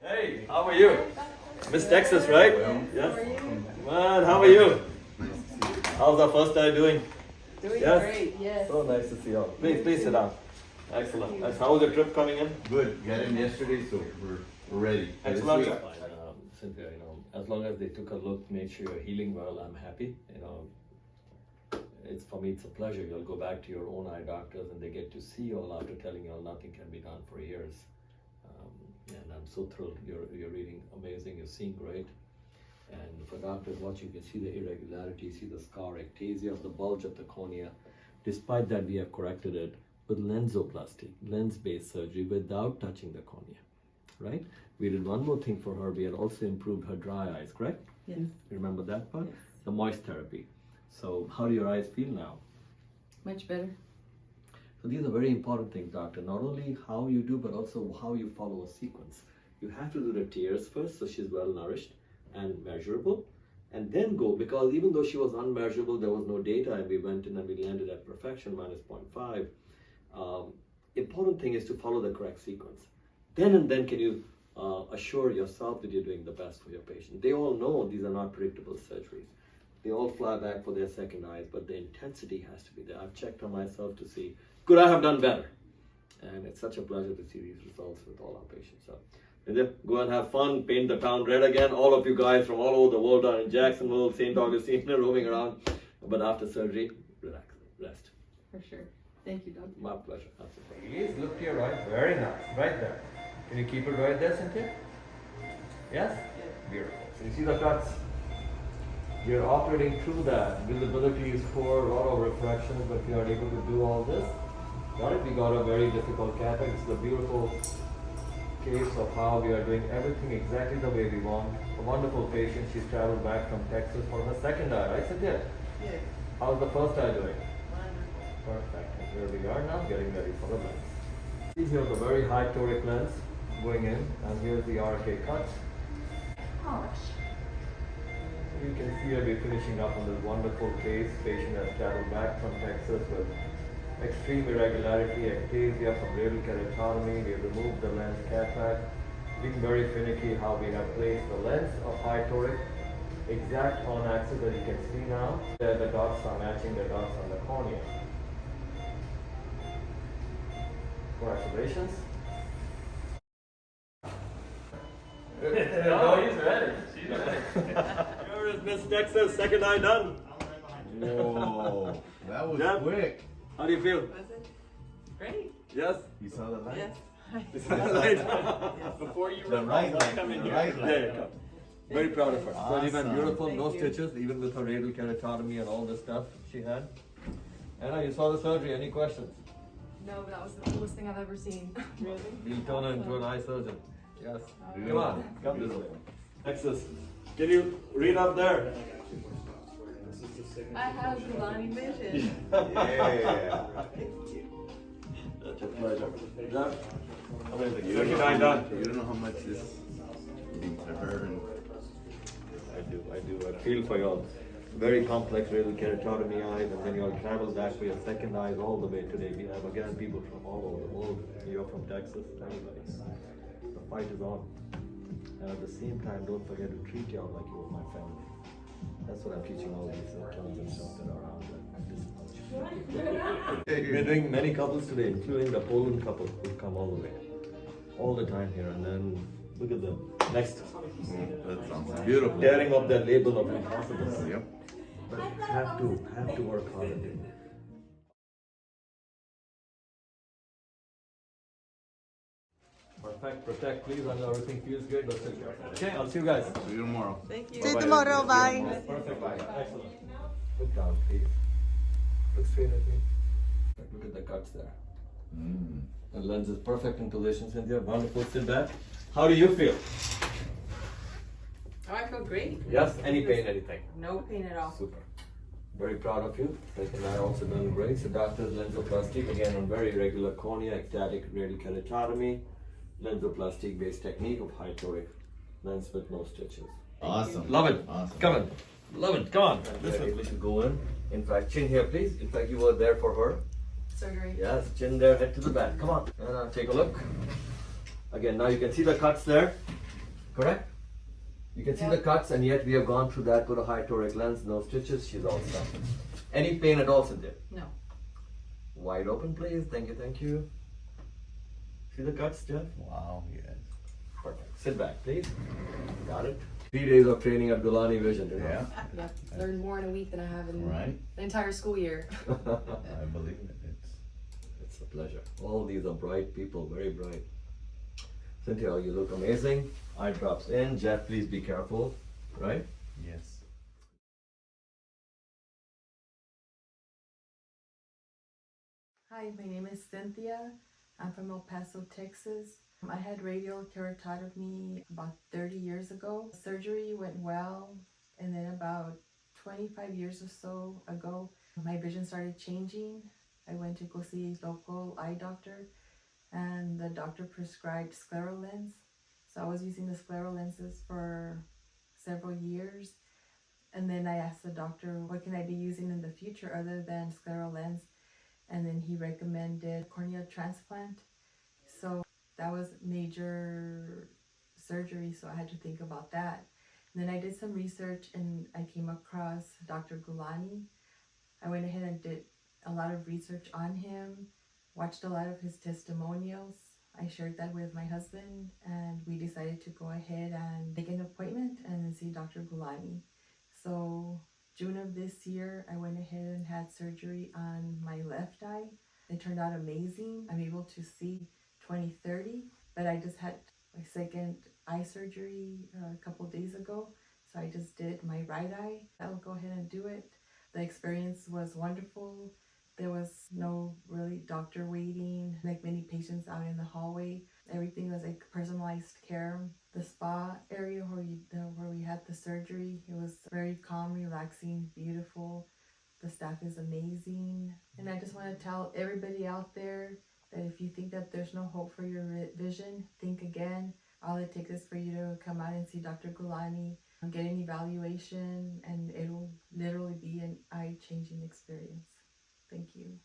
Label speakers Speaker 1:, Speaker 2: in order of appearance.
Speaker 1: Hey, how are you? Miss Texas, right? Yes. Man, how are you? How's our first day doing?
Speaker 2: Doing
Speaker 1: Yes?
Speaker 2: great, yes.
Speaker 1: So nice to see you all. Please sit down. Excellent. How was your trip coming in?
Speaker 3: Good. Got in yesterday, so we're ready.
Speaker 1: Excellent.
Speaker 3: This week.
Speaker 1: Cynthia, as long as they took a look, made sure you're healing well, I'm happy. For me, it's a pleasure. You'll go back to your own eye doctors and they get to see you all after telling you all nothing can be done for years. And I'm so thrilled. You're reading amazing. You're seeing great. And for doctors watching, you can see the irregularity, see the scar, ectasia of the bulge of the cornea. Despite that, we have corrected it with LenzOplastique, lens-based surgery without touching the cornea, right? We did one more thing for her. We had also improved her dry eyes, correct?
Speaker 2: Yes.
Speaker 1: You remember that part?
Speaker 2: Yes.
Speaker 1: The M.O.I.S.T therapy. So how do your eyes feel now?
Speaker 2: Much better.
Speaker 1: So these are very important things, doctor. Not only how you do, but also how you follow a sequence. You have to do the tears first, so she's well nourished and measurable, and then go, because even though she was unmeasurable, there was no data, and we went in and we landed at perfection, minus 0.5. Important thing is to follow the correct sequence. Then and then can you assure yourself that you're doing the best for your patient. They all know these are not predictable surgeries. They all fly back for their second eyes, but the intensity has to be there. I've checked on myself to see, could I have done better? And it's such a pleasure to see these results with all our patients. So, go and have fun, paint the town red again. All of you guys from all over the world are in Jacksonville, St. Augustine, roaming around. But after surgery, relax, rest.
Speaker 2: For sure. Thank you, Doctor.
Speaker 1: My pleasure. Please look to your right. Very nice. Right there. Can you keep it right there, Cynthia? Yes? Beautiful. So you see the cuts? You're operating through that. Visibility is poor, a lot of refractions, but if you are able to do all this, got it? We got a very difficult cataract. It's the beautiful case of how we are doing everything exactly the way we want. A wonderful patient. She's traveled back from Texas for her second eye, right, Cynthia?
Speaker 2: Yes.
Speaker 1: How's the first eye doing?
Speaker 2: Wonderful.
Speaker 1: Perfect. And here we are now, getting ready for the lens. See, here's a very high toric lens going in, and here's the RK cut. You can see I'll be finishing up on this wonderful case. Patient has traveled back from Texas with extreme irregularity, ectasia from radial keratotomy. We have removed the lens cataract. Being very finicky how we have placed the lens of high toric exact on axis that you can see now. There the dots are matching the dots on the cornea. Congratulations. No, he's ready. She's ready. Here is Miss Texas, second eye done.
Speaker 3: Whoa, that was
Speaker 1: Yep.
Speaker 3: quick.
Speaker 1: How do you feel?
Speaker 2: Was it? Great.
Speaker 1: Yes?
Speaker 3: You saw the light?
Speaker 2: Yes.
Speaker 1: Is that right?
Speaker 4: Before you
Speaker 3: The
Speaker 4: were
Speaker 3: right light.
Speaker 4: coming
Speaker 3: The
Speaker 4: here.
Speaker 3: right
Speaker 1: There you
Speaker 3: light.
Speaker 1: go. Very proud of her. Surgery went
Speaker 3: Awesome.
Speaker 1: beautiful, no
Speaker 2: Thank you.
Speaker 1: stitches, even with her radial keratotomy and all the stuff she had. Anna, you saw the surgery, any questions?
Speaker 5: No, but that was the coolest thing I've ever seen.
Speaker 2: Really?
Speaker 1: We'll turn her into an eye surgeon. Yes.
Speaker 3: Yeah.
Speaker 1: Come on, come this way. Texas, can you read up there?
Speaker 2: I have Gulani Vision.
Speaker 3: Yeah.
Speaker 1: Such a pleasure. Jeff? Amazing.
Speaker 3: You don't
Speaker 1: Second
Speaker 3: know
Speaker 1: eye
Speaker 3: how
Speaker 1: done.
Speaker 3: much- you don't know how much this means to her. And
Speaker 1: I do. I feel for y'all. Very complex radial keratotomy eyes, and then you all travel back for your second eyes all the way today. We have again people from all over the world. You're from Texas, anybody. The fight is on. And at the same time, don't forget to treat y'all like you were my family. That's what I'm teaching all these terms and stuff that are around this culture. We're doing many couples today, including the Poland couple who've come all the way. All the time here, and then look at them. Next.
Speaker 3: that sounds beautiful.
Speaker 1: Tearing up that label of impossible.
Speaker 3: Yep.
Speaker 1: But have to work hard at it. Perfect, protect, please. I know everything feels good. Let's take care. Okay, I'll see you guys.
Speaker 3: See you tomorrow.
Speaker 2: Thank you.
Speaker 6: See you tomorrow, bye.
Speaker 1: Perfect, bye. Excellent. Look down, please. Look straight at me. Look at the cuts there. The lens is perfect in position, Cynthia. Wonderful. Sit back. How do you feel?
Speaker 2: Oh, I feel great.
Speaker 1: Yes? Any pain, anything?
Speaker 2: No pain at all.
Speaker 1: Super. Very proud of you. Second eye also done great. So doctor's LenzOplastique, again on very irregular cornea, ectatic radial keratotomy, LenzOplastique based technique of high toric lens with no stitches.
Speaker 3: Awesome.
Speaker 1: Love it.
Speaker 3: Awesome.
Speaker 1: Come in. Love it. Come on. This way we should go in. In fact, chin here, please. In fact, you were there for her.
Speaker 5: Surgery.
Speaker 1: Yes, chin there, head to the back. Come on. And take a look. Again, now you can see the cuts there. Correct? You can see
Speaker 5: Yep.
Speaker 1: the cuts, and yet we have gone through that, put a high toric lens, no stitches, she's all set. Any pain at all, Cynthia?
Speaker 2: No.
Speaker 1: Wide open, please. Thank you, thank you. See the cuts, Jeff?
Speaker 3: Wow, yes.
Speaker 1: Perfect. Sit back, please. Got it. 3 days of training at Gulani Vision, you know?
Speaker 3: Yeah,
Speaker 5: Yep. Learned more in a week than I have in
Speaker 3: right?
Speaker 5: the entire school year.
Speaker 3: I believe it.
Speaker 1: It's a pleasure. All these are bright people, very bright. Cynthia, you look amazing. Eye drops in. Jeff, please be careful, right?
Speaker 3: Yes.
Speaker 2: Hi, my name is Cynthia. I'm from El Paso, Texas. I had radial keratotomy about 30 years ago. Surgery went well, and then about 25 years or so ago, my vision started changing. I went to go see a local eye doctor, and the doctor prescribed scleral lens. So I was using the scleral lenses for several years, and then I asked the doctor, what can I be using in the future other than scleral lens? And then he recommended corneal transplant. So that was major surgery, so I had to think about that. And then I did some research and I came across Dr. Gulani. I went ahead and did a lot of research on him, watched a lot of his testimonials. I shared that with my husband, and we decided to go ahead and make an appointment and see Dr. Gulani. So June of this year, I went ahead and had surgery on my left eye. It turned out amazing. I'm able to see 20/30, but I just had my second eye surgery a couple days ago. So I just did my right eye. I'll go ahead and do it. The experience was wonderful. There was no really doctor waiting, like many patients out in the hallway. Everything was like personalized care. The spa area where we had the surgery, it was very calm, relaxing, beautiful. The staff is amazing. And I just want to tell everybody out there that if you think that there's no hope for your vision, think again. All it takes is for you to come out and see Dr. Gulani, get an evaluation, and it'll literally be an eye-changing experience. Thank you.